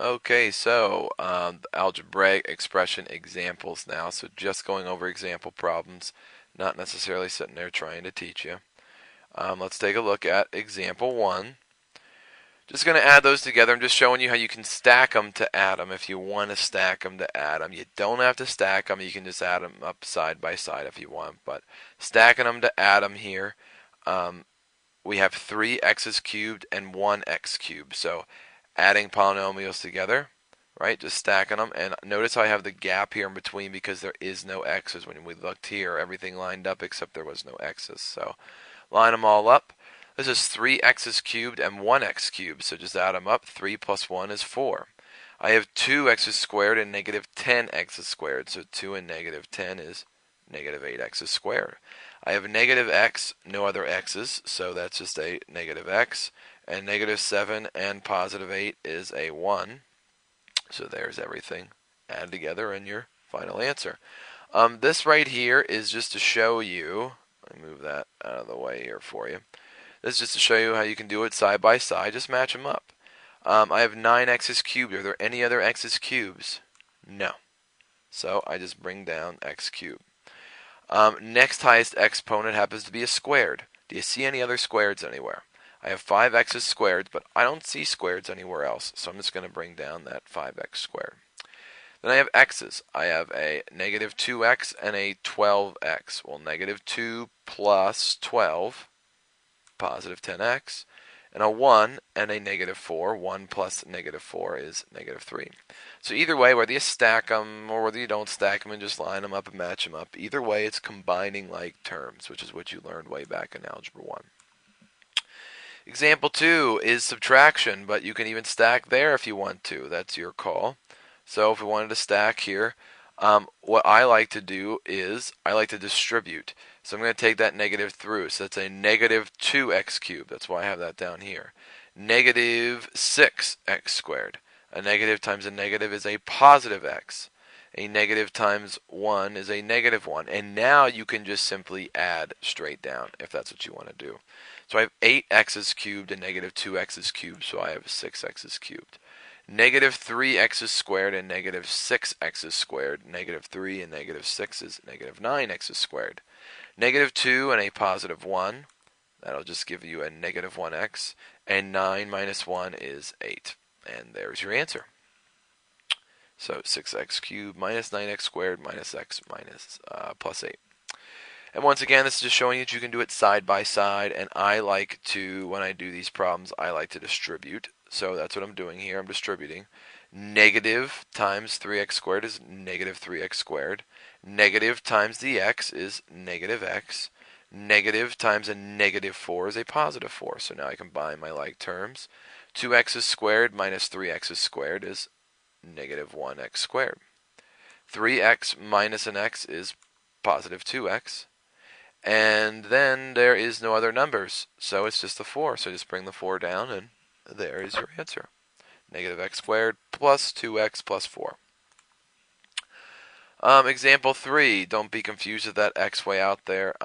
Okay, so the algebraic expression examples now. So just going over example problems, not necessarily sitting there trying to teach you. Let's take a look at example 1. Just going to add those together. I'm just showing you how you can stack them to add them if you want to stack them to add them. You don't have to stack them. You can just add them up side by side if you want. But stacking them to add them here, we have 3x's cubed and 1x cubed. So adding polynomials together, right? Just stacking them. And notice I have the gap here in between because there is no x's. When we looked here, everything lined up except there was no x's. So line them all up. This is 3x's cubed and 1x cubed. So just add them up. 3 plus 1 is 4. I have 2x's squared and negative 10x's squared. So 2 and negative 10 is negative 8x's squared. I have negative x, no other x's, so that's just a negative x. And negative 7 and positive 8 is a 1. So there's everything added together in your final answer. This right here is just to show you, let me move that out of the way here for you. This is just to show you how you can do it side by side. Just match them up. I have 9x's cubed. Are there any other x's cubes? No. So I just bring down x cubed. Next highest exponent happens to be a squared. Do you see any other squareds anywhere? I have 5x's squared, but I don't see squareds anywhere else, so I'm just going to bring down that 5x squared. Then I have x's. I have a negative 2x and a 12x. Well, negative 2 plus 12, positive 10x, and a 1 and a negative 4. 1 plus negative 4 is negative 3. So either way, whether you stack them or whether you don't stack them and just line them up and match them up, either way it's combining like terms, which is what you learned way back in Algebra 1. Example 2 is subtraction, but you can even stack there if you want to. That's your call. So if we wanted to stack here, what I like to do is I like to distribute. So I'm going to take that negative through. So that's a negative 2x cubed. That's why I have that down here. Negative 6x squared. A negative times a negative is a positive x. A negative times 1 is a negative 1. And now you can just simply add straight down if that's what you want to do. So I have 8x's cubed and negative 2x's cubed, so I have 6x's cubed. Negative 3x's squared and negative 6x's squared. Negative 3 and negative 6 is negative 9x's squared. Negative 2 and a positive 1. That'll just give you a negative 1x. And 9 minus 1 is 8. And there's your answer. So 6x cubed minus 9x squared minus x minus plus 8. And once again, this is just showing that you can do it side by side. And I like to, when I do these problems, I like to distribute. So that's what I'm doing here. I'm distributing. Negative times 3x squared is negative 3x squared. Negative times the x is negative x. Negative times a negative 4 is a positive 4. So now I combine my like terms. 2x squared minus 3x squared is negative 1x squared. 3x minus an x is positive 2x. And then there is no other numbers, so it's just the 4. So just bring the 4 down, and there is your answer. Negative x squared plus 2x plus 4. Example 3. Don't be confused with that x way out there.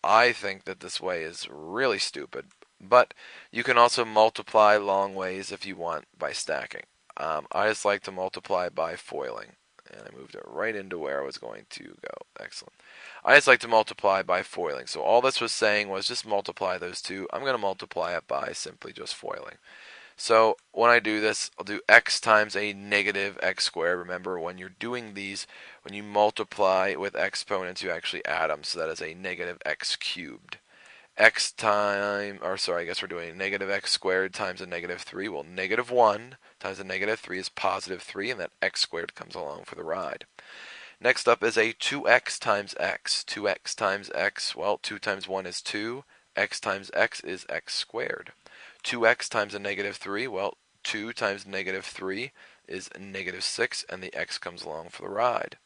I think that this way is really stupid, but you can also multiply long ways if you want by stacking. I just like to multiply by foiling. And I moved it right into where I was going to go. Excellent. I just like to multiply by foiling. So all this was saying was just multiply those two. I'm going to multiply it by simply just foiling. So when I do this, I'll do x times a negative x squared. Remember, when you're doing these, when you multiply with exponents, you actually add them. So that is a negative x cubed. X time, or sorry, I guess we're doing negative x squared times a negative 3. Well, negative 1 times a negative 3 is positive 3, and that x squared comes along for the ride. Next up is a 2x times x. 2x times x, well, 2 times 1 is 2. X times x is x squared. 2x times a negative 3, well, 2 times negative 3 is negative 6, and the x comes along for the ride.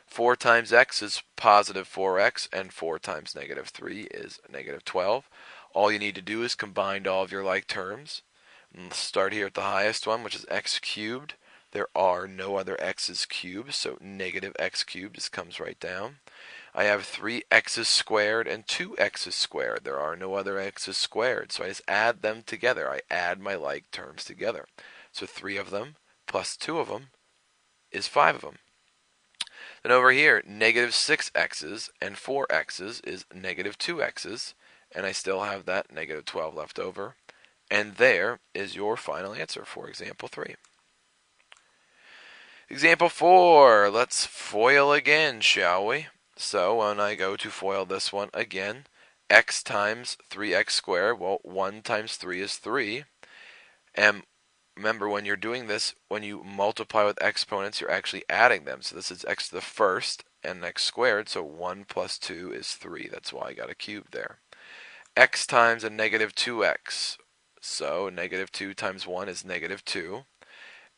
4 times x is positive 4x, and 4 times negative 3 is negative 12. All you need to do is combine all of your like terms. And start here at the highest one, which is x cubed. There are no other x's cubed, so negative x cubed just comes right down. I have 3x's squared and 2x's squared. There are no other x's squared, so I just add them together. I add my like terms together. So 3 of them plus 2 of them is 5 of them. Then over here, negative 6x's and 4x's is negative 2x's, and I still have that negative 12 left over. And there is your final answer for example 3. Example 4, let's FOIL again, shall we? So when I go to FOIL this one again, x times 3x squared, well, 1 times 3 is 3. And remember, when you're doing this, when you multiply with exponents, you're actually adding them. So this is x to the first and x squared, so 1 plus 2 is 3. That's why I got a cube there. X times a negative 2x. So negative 2 times 1 is negative 2.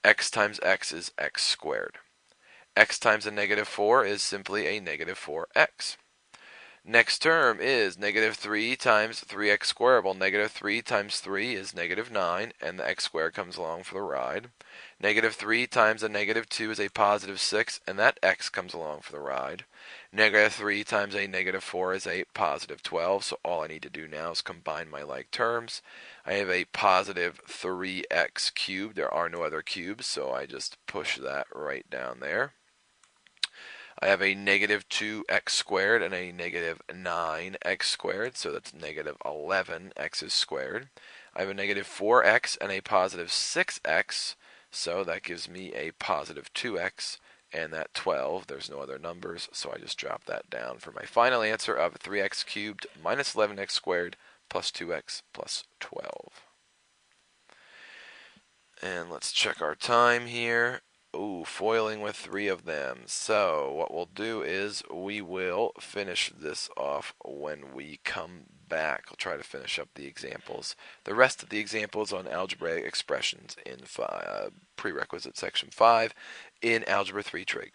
X times x is x squared. X times a negative 4 is simply a negative 4x. Next term is negative 3 times 3x squared. Well, negative 3 times 3 is negative 9, and the x squared comes along for the ride. Negative 3 times a negative 2 is a positive 6, and that x comes along for the ride. Negative 3 times a negative 4 is a positive 12, so all I need to do now is combine my like terms. I have a positive 3x cubed. There are no other cubes, so I just push that right down there. I have a negative 2x squared and a negative 9x squared, so that's negative 11x squared. I have a negative 4x and a positive 6x, so that gives me a positive 2x, and that 12, there's no other numbers, so I just drop that down for my final answer of 3x cubed minus 11x squared plus 2x plus 12. And let's check our time here. Ooh, foiling with 3 of them. So what we'll do is we will finish this off when we come back. I'll try to finish up the examples. The rest of the examples on algebraic expressions in prerequisite section 5 in Algebra 3 Trig.